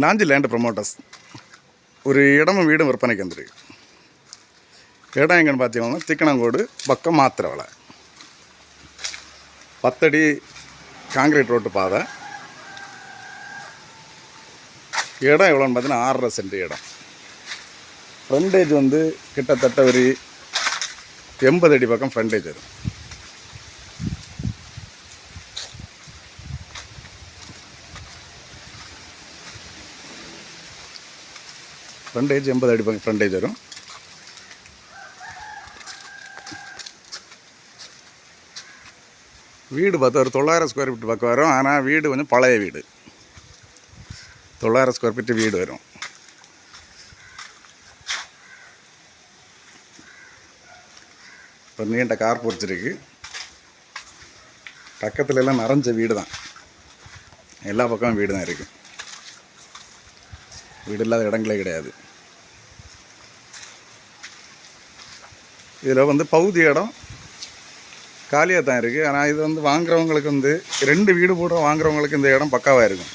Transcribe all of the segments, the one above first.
Nanji land promoters ஒரு இடமும் வீடும் விற்பனைக்கு வந்துருக்கு. இடம் எங்கன்னு பார்த்தீங்கன்னா திக்கணங்கோடு பக்கம் மாத்திரவலை 10 அடி காங்கிரீட் ரோட்டு பாதை. இடம் எவ்வளோன்னு பார்த்தீங்கன்னா 6.5 சென்ட் இடம். ஃப்ரண்டேஜ் வந்து கிட்டத்தட்ட ஒரு 80 அடி பக்கம் ஃப்ரண்டேஜ் வரும். ஃப்ரண்டேஜ் 80 அடி பக்கம் ஃப்ரண்டேஜ் வரும். வீடு பார்த்தா ஒரு 900 ஸ்கொயர் ஃபீட் பக்கம் வரும். ஆனால் வீடு கொஞ்சம் பழைய வீடு. 900 ஸ்கொயர் ஃபீட் வீடு வரும். இப்போ நீண்ட கார் பொறிச்சிருக்கு. பக்கத்துல எல்லாம் நிறைஞ்ச வீடு தான். எல்லா பக்கமும் வீடு தான் இருக்குது. வீடு இல்லாத இடங்களே கிடையாது. இதில் வந்து பகுதி இடம் காலியாக தான் இருக்குது. ஆனால் இது வந்து வாங்குறவங்களுக்கு வந்து 2 வீடு போட வாங்குறவங்களுக்கு இந்த இடம் பக்காவாக இருக்கும்.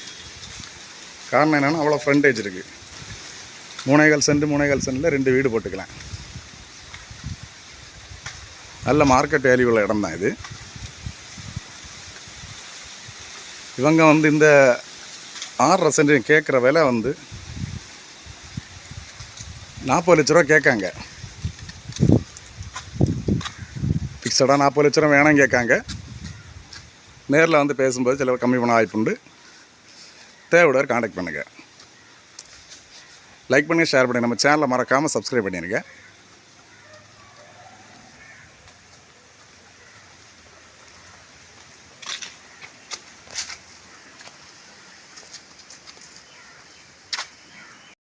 காரணம் என்னென்னா அவ்வளோ ஃப்ரண்டேஜ் இருக்குது. 3.25 சென்ட் 3.25 சென்டில் 2 வீடு போட்டுக்கலாம். நல்ல மார்க்கெட் வேல்யூ உள்ள இடம் தான் இது. இவங்க வந்து இந்த 6.5 சென்ட் கேட்குற விலை வந்து 40 லட்ச ரூபா கேட்காங்க. ஃபிக்ஸடாக 40 லட்ச ரூபா வேணாம் கேட்காங்க. நேரில் வந்து பேசும்போது சில கம்மி பண்ண வாய்ப்புண்டு. தேவையோட கான்டாக்ட் பண்ணுங்கள். லைக் பண்ணி ஷேர் பண்ணி நம்ம சேனலை மறக்காமல் சப்ஸ்கிரைப் பண்ணிடுங்க.